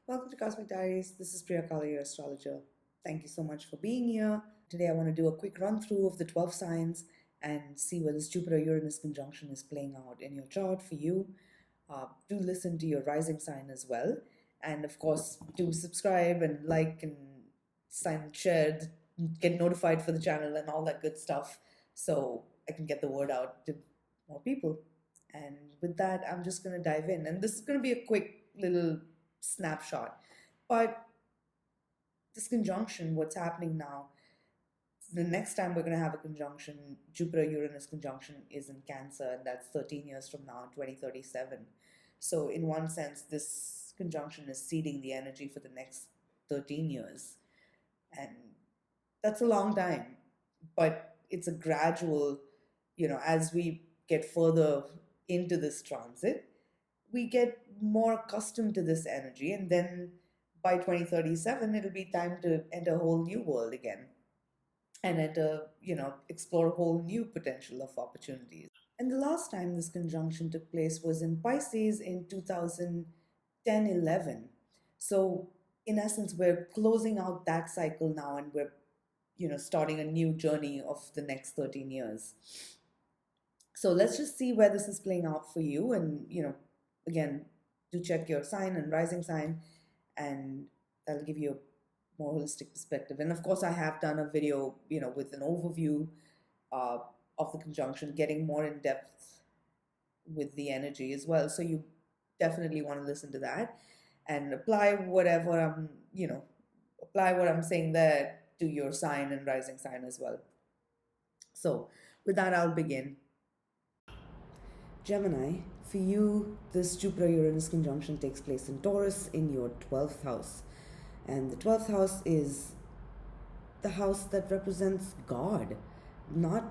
Welcome to Cosmic Diaries. This is Priya Kala, your astrologer. Thank you so much for being here. Today, I want to do a quick run through of the 12 signs and see where this Jupiter-Uranus conjunction is playing out in your chart for you. Do listen to your rising sign as well. And of course, do subscribe and like and sign, share, get notified for the channel and all that good stuff so I can get the word out to more people. And with that, I'm just going to dive in. And this is going to be a quick little snapshot. But this conjunction, what's happening now, the next time we're going to have a conjunction, Jupiter Uranus conjunction, is in Cancer, and that's 13 years from now, 2037. So, in one sense, this conjunction is seeding the energy for the next 13 years. And that's a long time, but it's a gradual, as we get further into this transit, we get more accustomed to this energy, and then by 2037 it'll be time to enter a whole new world again and enter, explore a whole new potential of opportunities. And the last time this conjunction took place was in Pisces in 2010-11. So in essence, we're closing out that cycle now, and we're starting a new journey of the next 13 years. So let's just see where this is playing out for you. And again, do check your sign and rising sign, and that'll give you a more holistic perspective. And of course, I have done a video, with an overview uh, of the conjunction, getting more in depth with the energy as well. So you definitely want to listen to that and apply whatever apply what I'm saying there to your sign and rising sign as well. So with that, I'll begin. Gemini, for you, this Jupiter Uranus conjunction takes place in Taurus in your 12th house. And the 12th house is the house that represents God, not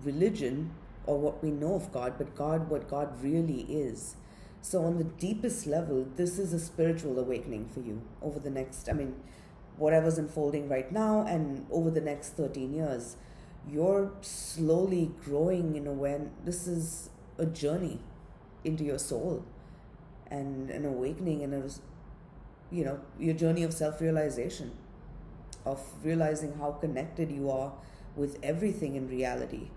religion or what we know of God, but God, what God really is. So, on the deepest level, this is a spiritual awakening for you over the next, whatever's unfolding right now and over the next 13 years. You're slowly growing in awareness. This is a journey into your soul and an awakening and your journey of self-realization, of realizing how connected you are with everything in reality.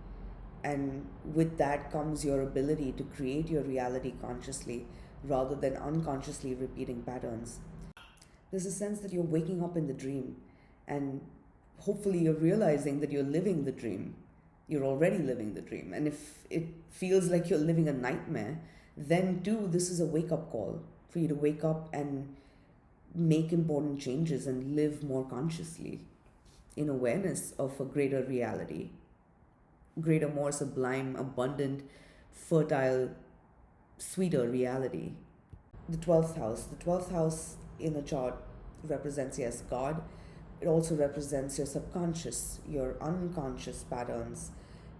And with that comes your ability to create your reality consciously rather than unconsciously repeating patterns. There's a sense that you're waking up in the dream, and hopefully you're realizing that you're living the dream. You're already living the dream. And if it feels like you're living a nightmare, then too, this is a wake-up call for you to wake up and make important changes and live more consciously in awareness of a greater reality, greater, more sublime, abundant, fertile, sweeter reality. The 12th house in a chart represents, yes, God. It also represents your subconscious, your unconscious patterns.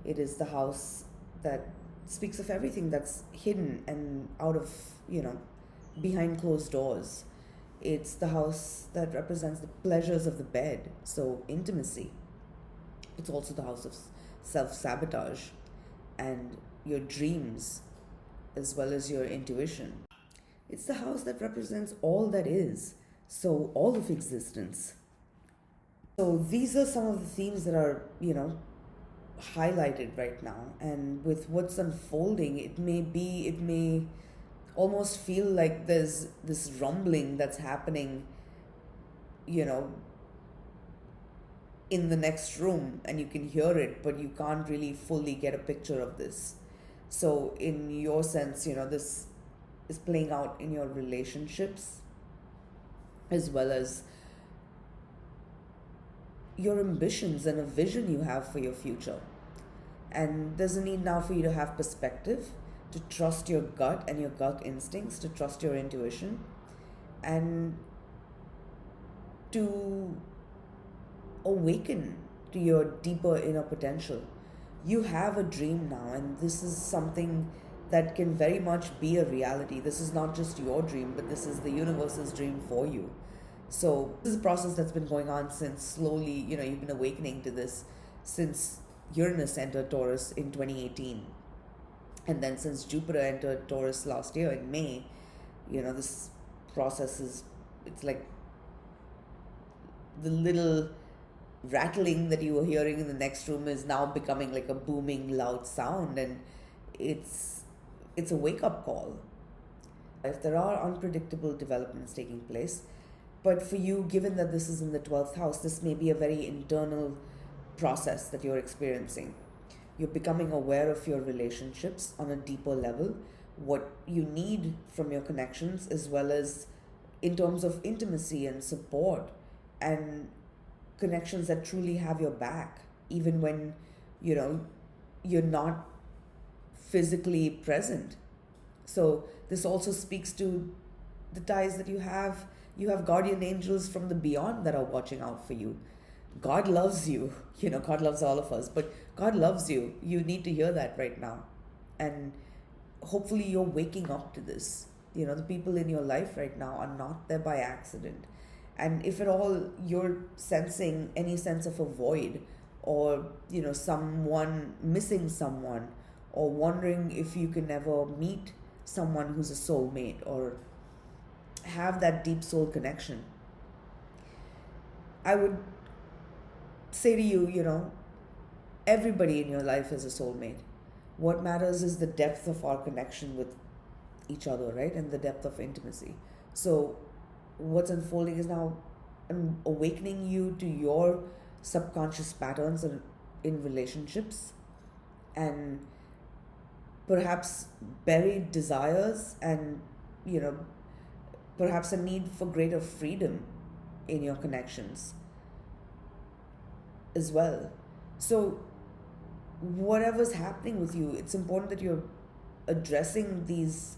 It is the house that speaks of everything that's hidden and out of, behind closed doors. It's the house that represents the pleasures of the bed, so intimacy. It's also the house of self-sabotage and your dreams, as well as your intuition. It's the house that represents all that is, so all of existence. So these are some of the themes that are, highlighted right now. And with what's unfolding, it may almost feel like there's this rumbling that's happening, you know, in the next room, and you can hear it, but you can't really fully get a picture of this. So in your sense, this is playing out in your relationships as well as your ambitions and a vision you have for your future. And there's a need now for you to have perspective, to trust your gut and your gut instincts, to trust your intuition, and to awaken to your deeper inner potential. You have a dream now, and this is something that can very much be a reality. This is not just your dream, but this is the universe's dream for you. So this is a process that's been going on since slowly, you've been awakening to this since Uranus entered Taurus in 2018. And then since Jupiter entered Taurus last year in May, this process has it's like the little rattling that you were hearing in the next room is now becoming like a booming loud sound, and it's it's a wake up call. If there are unpredictable developments taking place, but for you, given that this is in the 12th house, this may be a very internal process that you're experiencing. You're becoming aware of your relationships on a deeper level, what you need from your connections, as well as in terms of intimacy and support and connections that truly have your back, even when, you know, you're not physically present. So this also speaks to the ties that you have. You have guardian angels from the beyond that are watching out for you. God loves you. God loves all of us, but God loves you. You need to hear that right now. And hopefully you're waking up to this. The people in your life right now are not there by accident. And if at all you're sensing any sense of a void, or, someone missing someone, or wondering if you can ever meet someone who's a soulmate or have that deep soul connection, I would say to you, everybody in your life is a soulmate. What matters is the depth of our connection with each other, right? And the depth of intimacy. So what's unfolding is now awakening you to your subconscious patterns in relationships, and perhaps buried desires, and perhaps a need for greater freedom in your connections as well. So whatever's happening with you, it's important that you're addressing these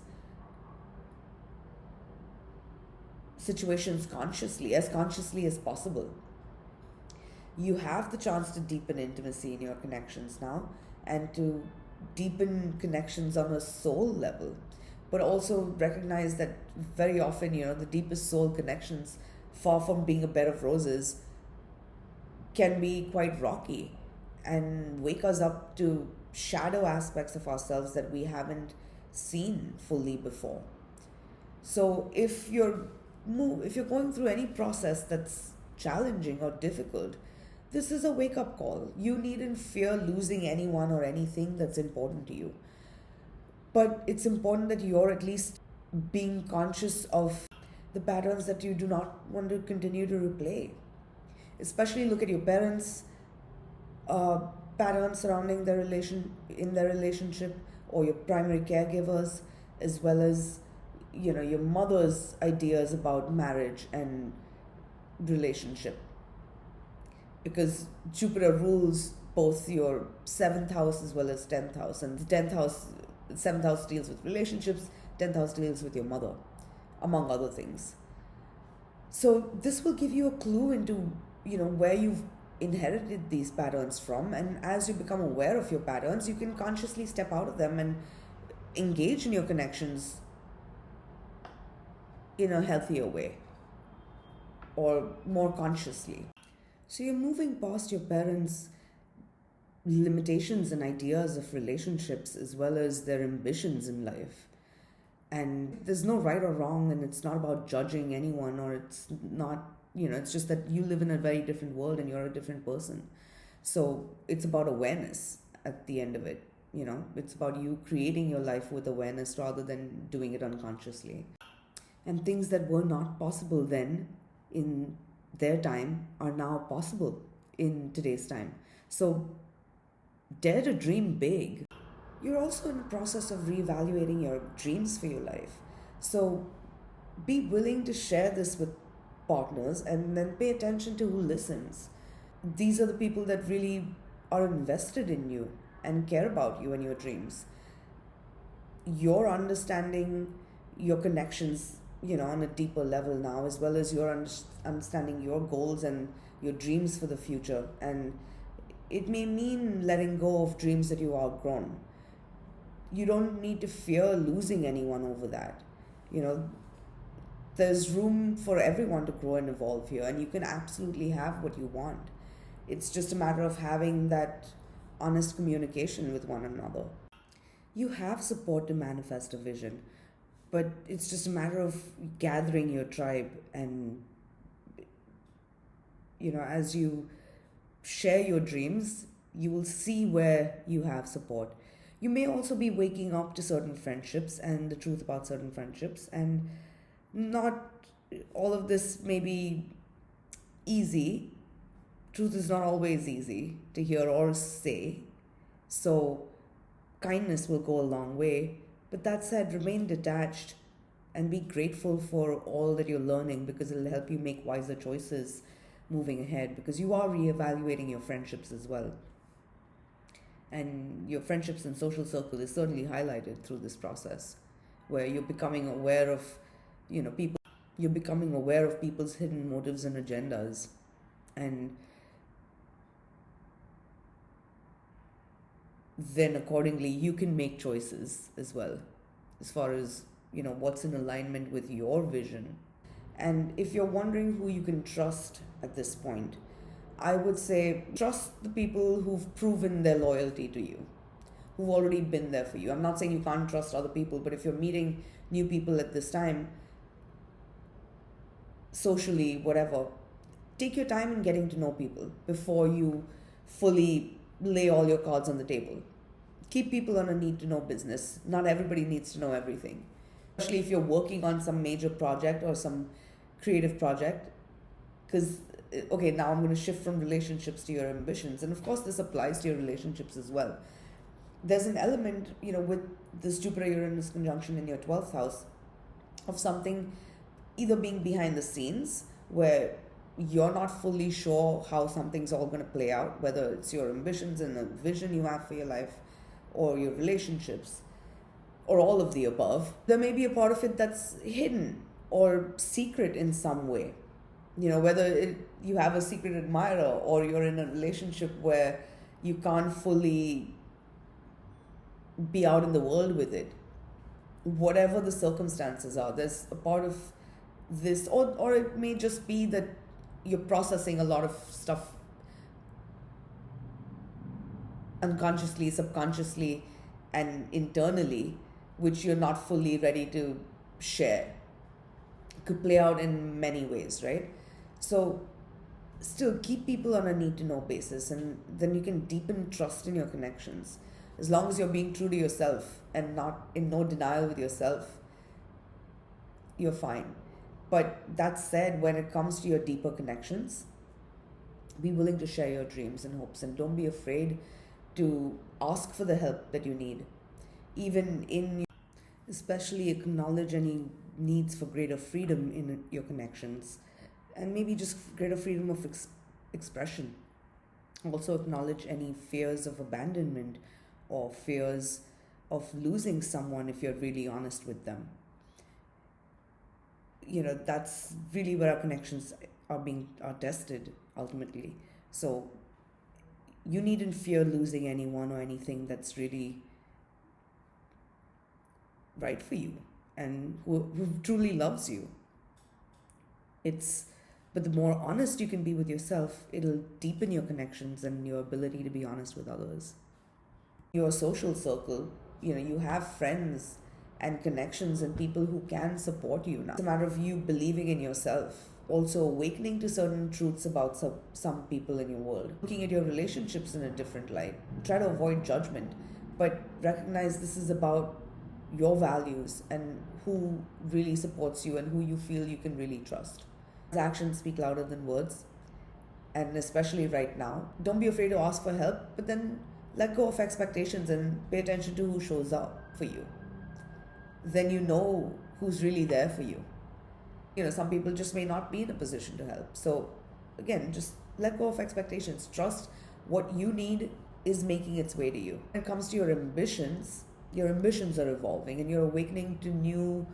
situations consciously as possible. You have the chance to deepen intimacy in your connections now, and to deepen connections on a soul level, but also recognize that very often, the deepest soul connections, far from being a bed of roses, can be quite rocky and wake us up to shadow aspects of ourselves that we haven't seen fully before. So if you're going through any process that's challenging or difficult, this is a wake-up call. You needn't fear losing anyone or anything that's important to you. But it's important that you're at least being conscious of the patterns that you do not want to continue to replay. Especially look at your parents' patterns surrounding their relationship, or your primary caregivers, as well as your mother's ideas about marriage and relationship. Because Jupiter rules both your 7th house as well as 10th house, and the 10th house, 7th house deals with relationships, 10th house deals with your mother, among other things. So this will give you a clue into where you've inherited these patterns from, and as you become aware of your patterns, you can consciously step out of them and engage in your connections in a healthier way, or more consciously. So you're moving past your parents' limitations and ideas of relationships, as well as their ambitions in life. And there's no right or wrong, and it's not about judging anyone, or it's not, it's just that you live in a very different world and you're a different person. So it's about awareness at the end of it. It's about you creating your life with awareness rather than doing it unconsciously. And things that were not possible then in their time are now possible in today's time. So dare to dream big. You're also in the process of reevaluating your dreams for your life. So be willing to share this with partners, and then pay attention to who listens. These are the people that really are invested in you and care about you and your dreams. You're understanding your connections, on a deeper level now, as well as you're understanding your goals and your dreams for the future. And it may mean letting go of dreams that you outgrown. You don't need to fear losing anyone over that. There's room for everyone to grow and evolve here, and you can absolutely have what you want. It's just a matter of having that honest communication with one another. You have support to manifest a vision. But it's just a matter of gathering your tribe, and as you share your dreams, you will see where you have support. You may also be waking up to certain friendships and the truth about certain friendships, and not all of this may be easy. Truth is not always easy to hear or say. So, kindness will go a long way. But that said, remain detached and be grateful for all that you're learning, because it'll help you make wiser choices moving ahead, because you are reevaluating your friendships as well. And your friendships and social circle is certainly highlighted through this process, where you're becoming aware of, people. You're becoming aware of people's hidden motives and agendas, and then accordingly you can make choices as well, as far as what's in alignment with your vision. And if you're wondering who you can trust at this point, I would say trust the people who've proven their loyalty to you, who've already been there for you. I'm not saying you can't trust other people, but if you're meeting new people at this time, socially, whatever, take your time in getting to know people before you fully lay all your cards on the table. Keep people on a need to know business. Not everybody needs to know everything, especially if you're working on some major project or some creative project. Because, okay, now I'm going to shift from relationships to your ambitions. And of course, this applies to your relationships as well. There's an element, with this Jupiter-Uranus conjunction in your 12th house, of something either being behind the scenes, where you're not fully sure how something's all going to play out, whether it's your ambitions and the vision you have for your life, or your relationships, or all of the above. There may be a part of it that's hidden or secret in some way. Whether you have a secret admirer, or you're in a relationship where you can't fully be out in the world with it. Whatever the circumstances are, there's a part of this, or it may just be that you're processing a lot of stuff unconsciously, subconsciously, and internally, which you're not fully ready to share. It could play out in many ways, right? So still keep people on a need to know basis, and then you can deepen trust in your connections. As long as you're being true to yourself and not in no denial with yourself, you're fine. But that said, when it comes to your deeper connections, be willing to share your dreams and hopes, and don't be afraid to ask for the help that you need. Especially acknowledge any needs for greater freedom in your connections, and maybe just greater freedom of expression. Also acknowledge any fears of abandonment or fears of losing someone if you're really honest with them. That's really where our connections are tested ultimately. So you needn't fear losing anyone or anything that's really right for you and who truly loves you. But the more honest you can be with yourself, it'll deepen your connections and your ability to be honest with others. Your social circle, you have friends and connections and people who can support you now. It's a matter of you believing in yourself. Also awakening to certain truths about some people in your world. Looking at your relationships in a different light. Try to avoid judgment, but recognize this is about your values and who really supports you and who you feel you can really trust. Actions speak louder than words, and especially right now. Don't be afraid to ask for help, but then let go of expectations and pay attention to who shows up for you. Then you know who's really there for you. Some people just may not be in a position to help. So again, just let go of expectations. Trust what you need is making its way to you. When it comes to your ambitions are evolving, and you're awakening to new,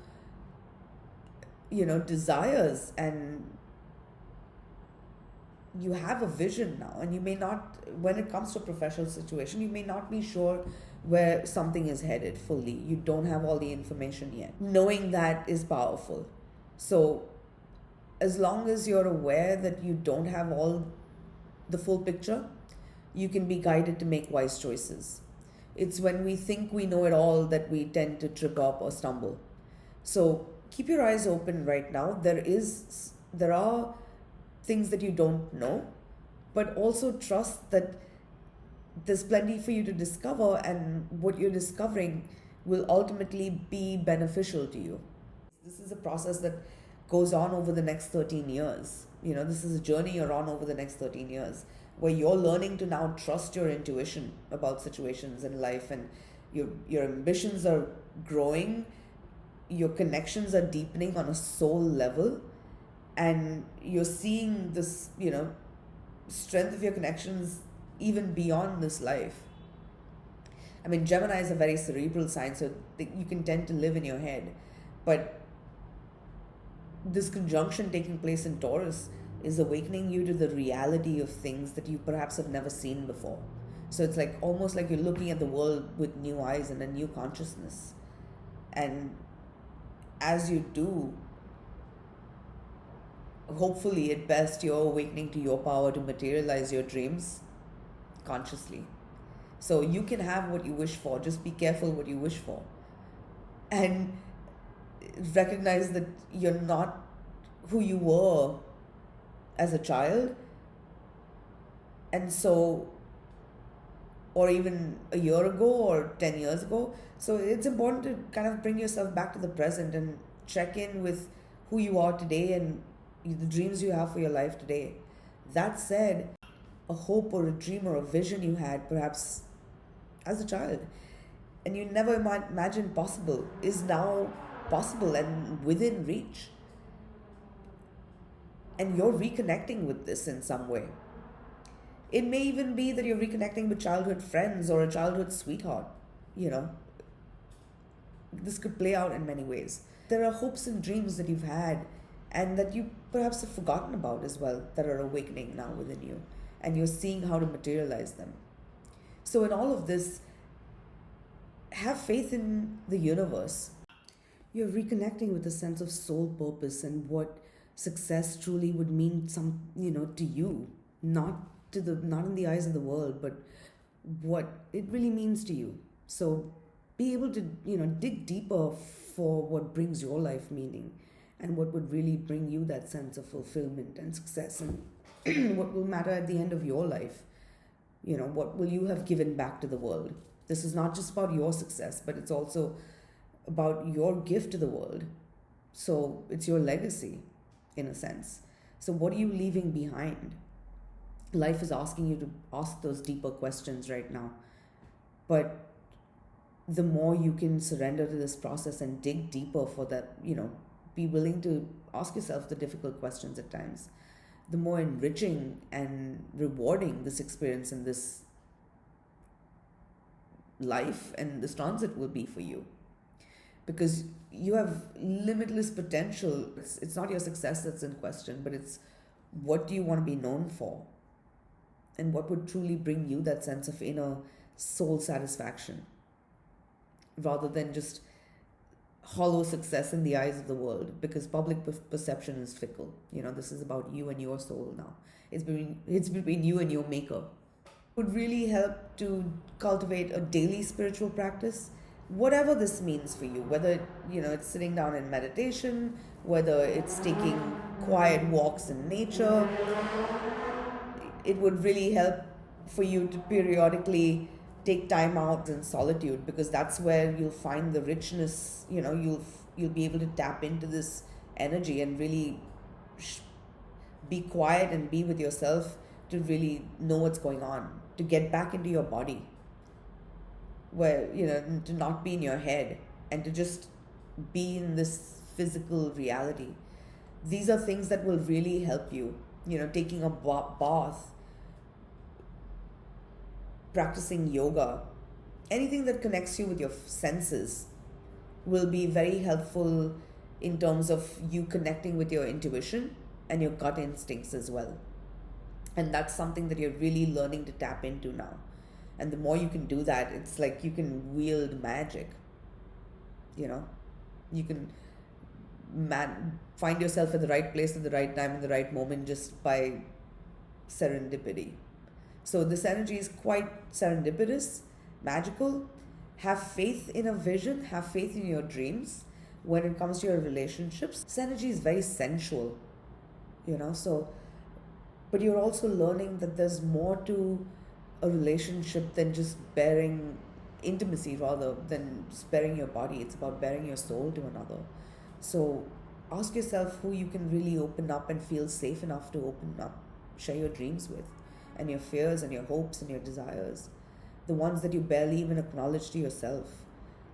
desires, and you have a vision now. And you may not, when it comes to a professional situation, you may not be sure where something is headed fully. You don't have all the information yet. Knowing that is powerful. So as long as you're aware that you don't have all the full picture, you can be guided to make wise choices. It's when we think we know it all that we tend to trip up or stumble. So keep your eyes open right now. There are things that you don't know, but also trust that there's plenty for you to discover, and what you're discovering will ultimately be beneficial to you. This is a process that goes on over the next 13 years. This is a journey you're on over the next 13 years, where you're learning to now trust your intuition about situations in life, and your ambitions are growing, your connections are deepening on a soul level, and you're seeing this, strength of your connections even beyond this life. I mean, Gemini is a very cerebral sign, so you can tend to live in your head. But this conjunction taking place in Taurus is awakening you to the reality of things that you perhaps have never seen before. So it's like almost like you're looking at the world with new eyes and a new consciousness. And as you do, hopefully at best, you're awakening to your power to materialize your dreams consciously. So you can have what you wish for. Just be careful what you wish for. And recognize that you're not who you were as a child. And so, or even a year ago or 10 years ago. So it's important to kind of bring yourself back to the present and check in with who you are today and the dreams you have for your life today. That said, a hope or a dream or a vision you had perhaps as a child and you never imagined possible is now possible and within reach. And you're reconnecting with this in some way. It may even be that you're reconnecting with childhood friends or a childhood sweetheart. This could play out in many ways. There are hopes and dreams that you've had and that you perhaps have forgotten about as well that are awakening now within you, and you're seeing how to materialize them. So in all of this, have faith in the universe. You're reconnecting with a sense of soul purpose and what success truly would mean to you, not in the eyes of the world, but what it really means to you. So be able to, dig deeper for what brings your life meaning and what would really bring you that sense of fulfillment and success, and what will matter at the end of your life. What will you have given back to the world? This is not just about your success, but it's also about your gift to the world. So it's your legacy, in a sense. So what are you leaving behind? Life is asking you to ask those deeper questions right now. But the more you can surrender to this process and dig deeper for that, be willing to ask yourself the difficult questions at times, the more enriching and rewarding this experience and this life and this transit will be for you. Because you have limitless potential. It's not your success that's in question, but it's what do you want to be known for? And what would truly bring you that sense of inner soul satisfaction, rather than just hollow success in the eyes of the world, because public perception is fickle. This is about you and your soul now. It's between you and your maker. It would really help to cultivate a daily spiritual practice, whatever this means for you, whether it's sitting down in meditation, whether it's taking quiet walks in nature. It would really help for you to periodically take time out in solitude, because that's where you'll find the richness. You'll be able to tap into this energy and really be quiet and be with yourself to really know what's going on, to get back into your body, where to not be in your head and to just be in this physical reality. These are things that will really help you. Taking a bath, practicing yoga, anything that connects you with your senses will be very helpful in terms of you connecting with your intuition and your gut instincts as well. And that's something that you're really learning to tap into now. And the more you can do that, it's like you can wield magic. You can find yourself at the right place at the right time in the right moment just by serendipity. So this energy is quite serendipitous, magical. Have faith in a vision, have faith in your dreams, when it comes to your relationships, this energy is very sensual, so, but you're also learning that there's more to a relationship than just bearing intimacy, rather than just bearing your body. It's about bearing your soul to another. So ask yourself who you can really open up and feel safe enough to open up, share your dreams with, and your fears and your hopes and your desires, the ones that you barely even acknowledge to yourself.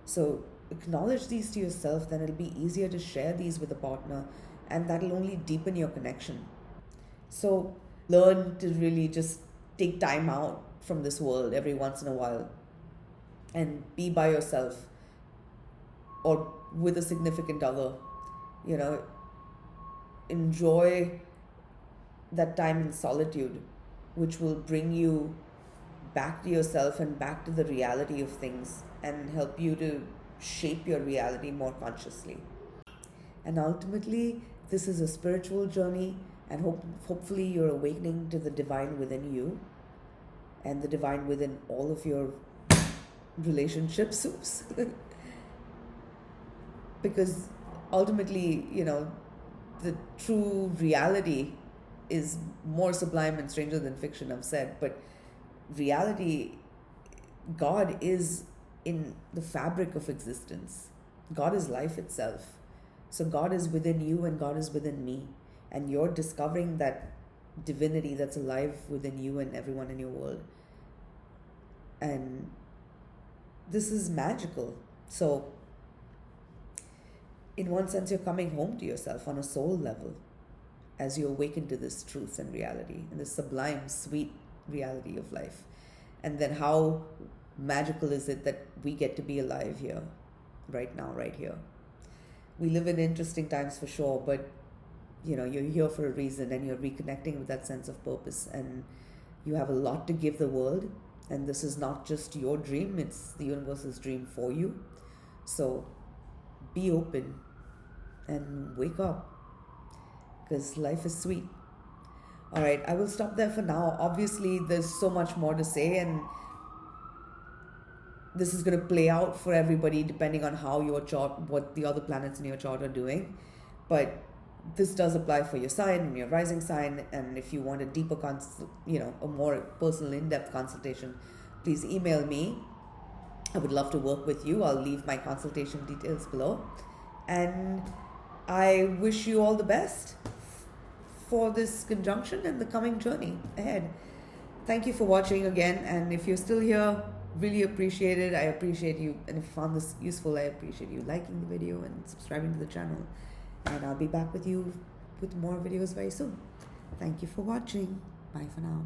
So acknowledge these to yourself, then it'll be easier to share these with a partner, and that'll only deepen your connection. So learn to really just take time out from this world every once in a while and be by yourself or with a significant other. Enjoy that time in solitude, which will bring you back to yourself and back to the reality of things and help you to shape your reality more consciously. And ultimately, this is a spiritual journey, and hopefully you're awakening to the divine within you and the divine within all of your relationships. Because ultimately, the true reality is more sublime and stranger than fiction, I've said, but reality, God is in the fabric of existence. God is life itself. So God is within you and God is within me. And you're discovering that divinity that's alive within you and everyone in your world. And this is magical. So in one sense, you're coming home to yourself on a soul level as you awaken to this truth and reality and this sublime, sweet reality of life. And then how magical is it that we get to be alive here, right now, right here. We live in interesting times for sure, but you're here for a reason, and you're reconnecting with that sense of purpose, and you have a lot to give the world. And this is not just your dream, it's the universe's dream for you. So be open and wake up, because life is sweet. All right, I will stop there for now. Obviously, there's so much more to say, and this is going to play out for everybody depending on how your chart, what the other planets in your chart are doing. But this does apply for your sign and your rising sign. And if you want a deeper, a more personal, in-depth consultation, please email me. I would love to work with you. I'll leave my consultation details below. And I wish you all the best for this conjunction and the coming journey ahead. Thank you for watching again. And if you're still here, really appreciate it. I appreciate you. And if you found this useful, I appreciate you liking the video and subscribing to the channel. And I'll be back with you with more videos very soon. Thank you for watching. Bye for now.